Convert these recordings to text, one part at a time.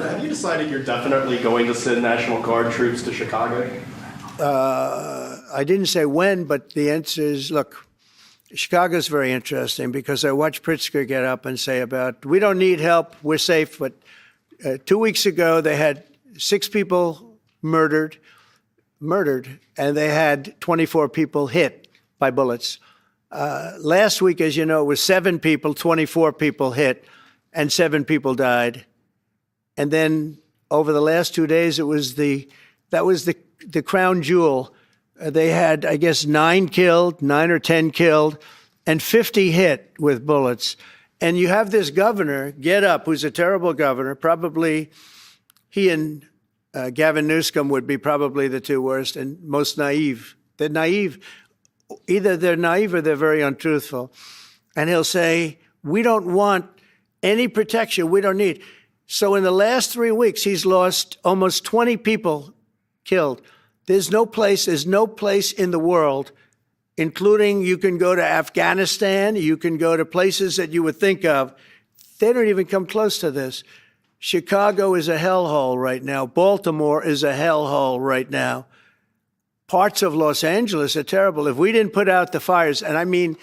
Have you decided you're definitely going to send National Guard troops to Chicago? I didn't say when, but the answer is, look, Chicago's very interesting because I watched Pritzker get up and say we don't need help, we're safe. But 2 weeks ago, they had 6 people murdered, and they had 24 people hit by bullets. Last week, as you know, it was 7 people, 24 people hit, and 7 people died. And then over the last 2 days, that was the crown jewel. They had, I guess, 9 or 10 killed, and 50 hit with bullets. And you have this governor get up, who's a terrible governor. Probably he and Gavin Newsom would be probably the 2 worst and most naive. They're naive. Either they're naive or they're very untruthful. And he'll say, we don't want any protection. We don't need. So in the last 3 weeks, he's lost almost 20 people killed. There's no place in the world, including you can go to Afghanistan, you can go to places that you would think of. They don't even come close to this. Chicago is a hellhole right now. Baltimore is a hellhole right now. Parts of Los Angeles are terrible. If we didn't put out the fires, and I mean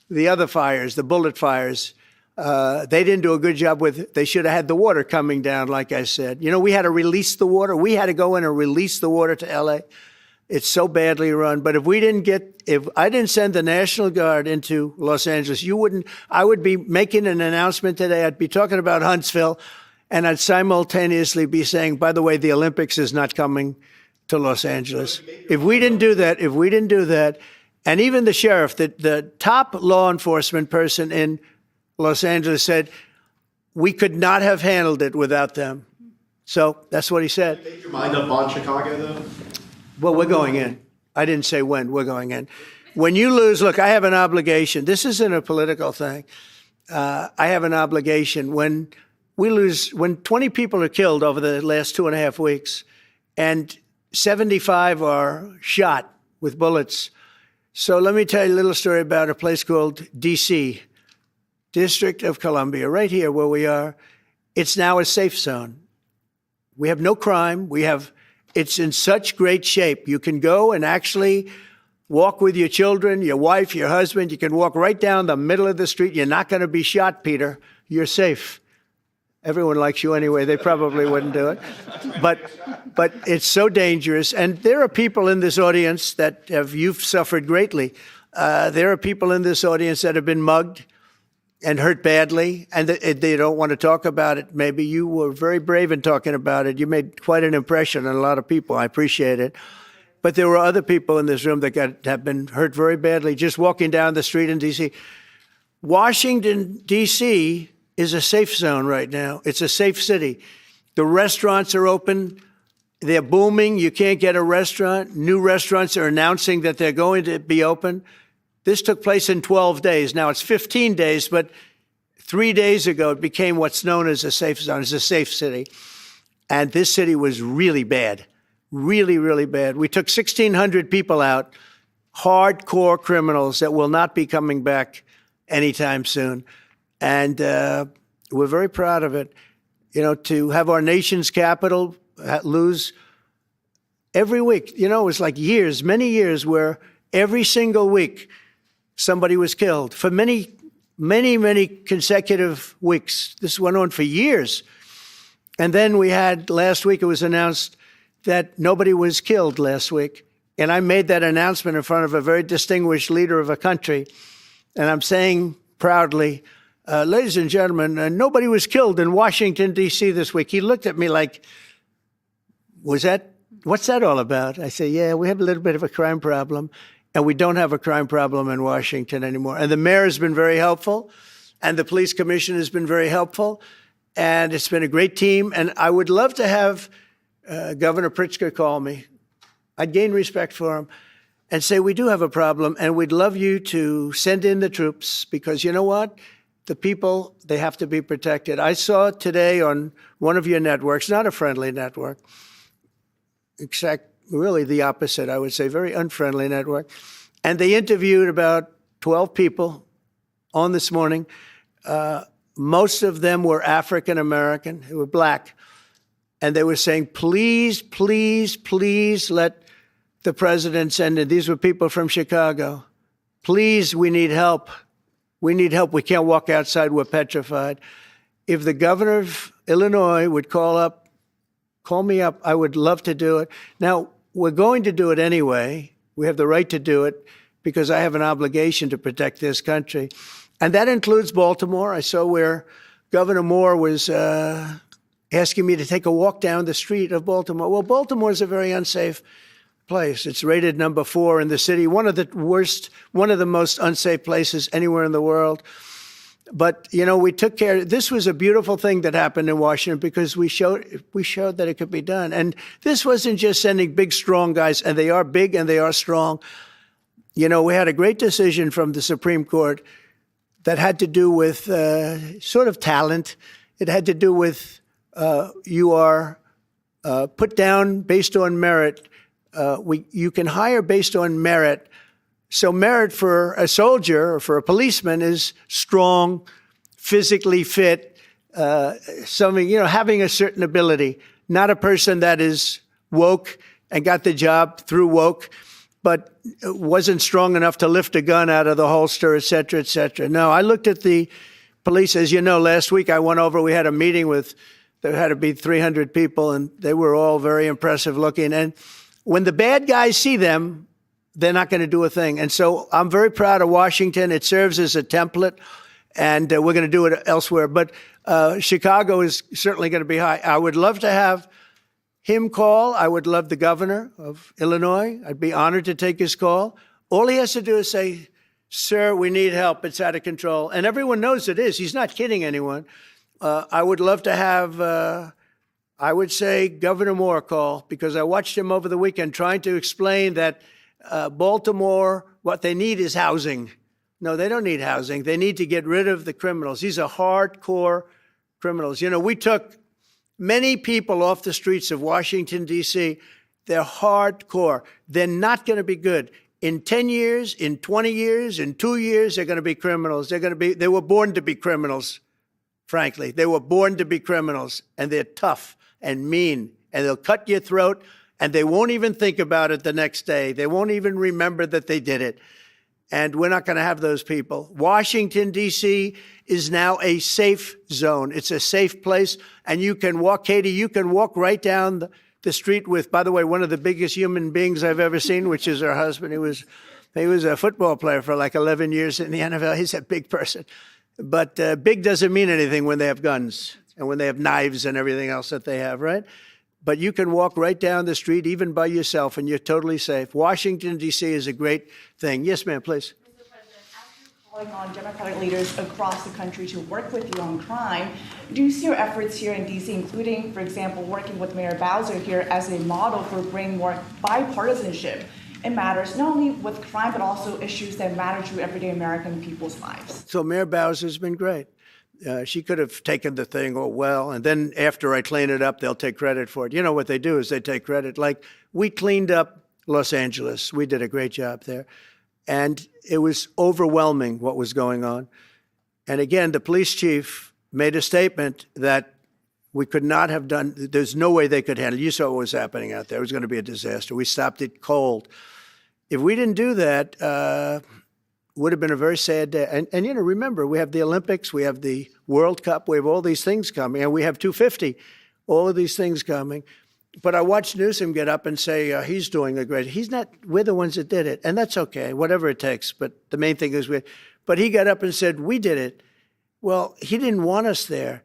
the other fires, the bullet fires, they didn't do a good job with, they should have had the water coming down, like I said. You know, we had to release the water. We had to go in and release the water to LA. It's so badly run. But if I didn't send the National Guard into Los Angeles, I would be making an announcement today. I'd be talking about Huntsville, and I'd simultaneously be saying, by the way, the Olympics is not coming to Los Angeles. If we didn't do that, and even the sheriff, the top law enforcement person in Los Angeles said, we could not have handled it without them. So that's what he said. Did you make your mind up on Chicago, though? Well, we're going in. I didn't say when. We're going in. When you lose, look, I have an obligation. This isn't a political thing. I have an obligation. When we lose, when 20 people are killed over the last 2.5 weeks, and 75 are shot with bullets. So let me tell you a little story about a place called D.C., District of Columbia, right here where we are. It's now a safe zone. We have no crime. It's in such great shape. You can go and actually walk with your children, your wife, your husband. You can walk right down the middle of the street. You're not going to be shot, Peter. You're safe. Everyone likes you anyway. They probably wouldn't do it. But it's so dangerous. And there are people in this audience you've suffered greatly. There are people in this audience that have been mugged and hurt badly, and they don't want to talk about it. Maybe you were very brave in talking about it. You made quite an impression on a lot of people. I appreciate it. But there were other people in this room that have been hurt very badly just walking down the street in D.C. Washington, D.C. is a safe zone right now. It's a safe city. The restaurants are open. They're booming. You can't get a restaurant. New restaurants are announcing that they're going to be open. This took place in 12 days. Now it's 15 days, but 3 days ago it became what's known as a safe zone. It's a safe city. And this city was really bad, really, really bad. We took 1,600 people out, hardcore criminals that will not be coming back anytime soon. And we're very proud of it. You know, to have our nation's capital lose every week. You know, it was like years, many years, where every single week somebody was killed for many, many, many consecutive weeks. This went on for years. And then we had, last week it was announced that nobody was killed last week. And I made that announcement in front of a very distinguished leader of a country. And I'm saying proudly, ladies and gentlemen, nobody was killed in Washington, D.C. this week. He looked at me like, what's that all about? I say, yeah, we have a little bit of a crime problem. And we don't have a crime problem in Washington anymore. And the mayor has been very helpful, and the police commission has been very helpful, and it's been a great team. And I would love to have Governor Pritzker call me. I'd gain respect for him and say, we do have a problem, and we'd love you to send in the troops, because you know what? The people, they have to be protected. I saw today on one of your networks, not a friendly network, really the opposite, I would say, very unfriendly network. And they interviewed about 12 people on this morning. Most of them were African American, who were black. and they were saying, please, please, please let the president send it. These were people from Chicago. Please, we need help. We need help. We can't walk outside. We're petrified. If the governor of Illinois would call me up, I would love to do it. Now, we're going to do it anyway. We have the right to do it because I have an obligation to protect this country. And that includes Baltimore. I saw where Governor Moore was asking me to take a walk down the street of Baltimore. Well, Baltimore is a very unsafe place. It's rated number 4 in the city, one of the most unsafe places anywhere in the world. But, we took care. This was a beautiful thing that happened in Washington because we showed that it could be done. And this wasn't just sending big, strong guys, and they are big and they are strong. We had a great decision from the Supreme Court that had to do with sort of talent. It had to do with you are put down based on merit. You can hire based on merit. So merit for a soldier or for a policeman is strong, physically fit, having a certain ability, not a person that is woke and got the job through woke, but wasn't strong enough to lift a gun out of the holster, et cetera, et cetera. No, I looked at the police. As you know, last week I went over, we had a meeting there had to be 300 people, and they were all very impressive looking. And when the bad guys see them, they're not going to do a thing. And so I'm very proud of Washington. It serves as a template, and we're going to do it elsewhere. But Chicago is certainly going to be high. I would love to have him call. I would love the governor of Illinois. I'd be honored to take his call. All he has to do is say, sir, we need help. It's out of control. And everyone knows it is. He's not kidding anyone. I would love to have, I would say, Governor Moore call, because I watched him over the weekend trying to explain that Baltimore, what they need is housing. No, they don't need housing. They need to get rid of the criminals. These are hardcore criminals. We took many people off the streets of Washington, D.C. They're hardcore. They're not going to be good. In 10 years, in 20 years, in 2 years, they're going to be criminals. They were born to be criminals, frankly. They were born to be criminals, and they're tough and mean, and they'll cut your throat, and they won't even think about it the next day. They won't even remember that they did it. And we're not going to have those people. Washington, D.C. is now a safe zone. It's a safe place. And you can walk, Katie, you can walk right down the street with, by the way, one of the biggest human beings I've ever seen, which is her husband. He was a football player for like 11 years in the NFL. He's a big person. But big doesn't mean anything when they have guns and when they have knives and everything else that they have, right? But you can walk right down the street, even by yourself, and you're totally safe. Washington, D.C. is a great thing. Yes, ma'am, please. Mr. President, as you're calling on Democratic leaders across the country to work with you on crime, do you see your efforts here in D.C., including, for example, working with Mayor Bowser here as a model for bringing more bipartisanship in matters not only with crime, but also issues that matter to everyday American people's lives? So Mayor Bowser's been great. She could have taken the thing, and then after I clean it up, they'll take credit for it. You know what they do is they take credit. Like, we cleaned up Los Angeles. We did a great job there. And it was overwhelming what was going on. And again, the police chief made a statement that we could not have done, there's no way they could handle it. You saw what was happening out there. It was going to be a disaster. We stopped it cold. If we didn't do that, would have been a very sad day. And remember, we have the Olympics, we have the World Cup, we have all these things coming, and we have 250, all of these things coming. But I watched Newsom get up and say he's doing a great, we're the ones that did it, and that's okay, whatever it takes. But the main thing is but he got up and said, we did it. Well, he didn't want us there,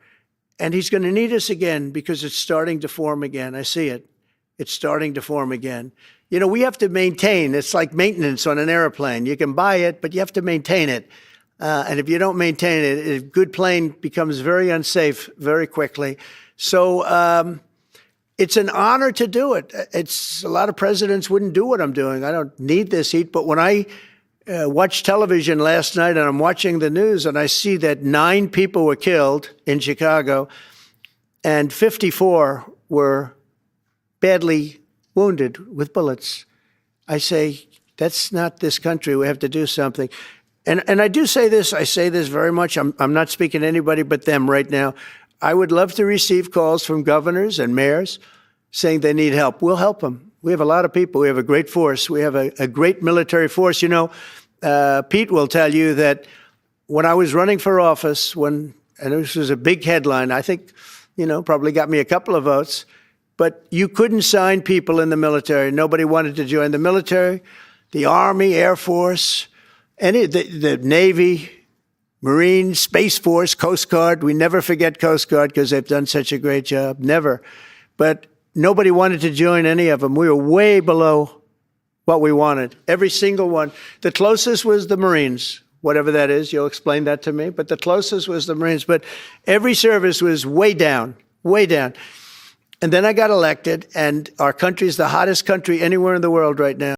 and he's going to need us again because it's starting to form again. I see it. It's starting to form again. We have to maintain. It's like maintenance on an airplane. You can buy it, but you have to maintain it. And if you don't maintain it, a good plane becomes very unsafe very quickly. So it's an honor to do it. A lot of presidents wouldn't do what I'm doing. I don't need this heat. But when I watched television last night and I'm watching the news and I see that 9 people were killed in Chicago and 54 were badly wounded with bullets, I say, that's not this country. We have to do something. And I do say this, I say this very much. I'm not speaking to anybody but them right now. I would love to receive calls from governors and mayors saying they need help. We'll help them. We have a lot of people. We have a great force. We have a great military force. You know, Pete will tell you that when I was running for office, and this was a big headline, I think, you know, probably got me a couple of votes, but you couldn't sign people in the military. Nobody wanted to join the military, the Army, Air Force, the Navy, Marines, Space Force, Coast Guard. We never forget Coast Guard because they've done such a great job. Never. But nobody wanted to join any of them. We were way below what we wanted. Every single one. The closest was the Marines, whatever that is. You'll explain that to me. But the closest was the Marines. But every service was way down, way down. And then I got elected, and our country is the hottest country anywhere in the world right now.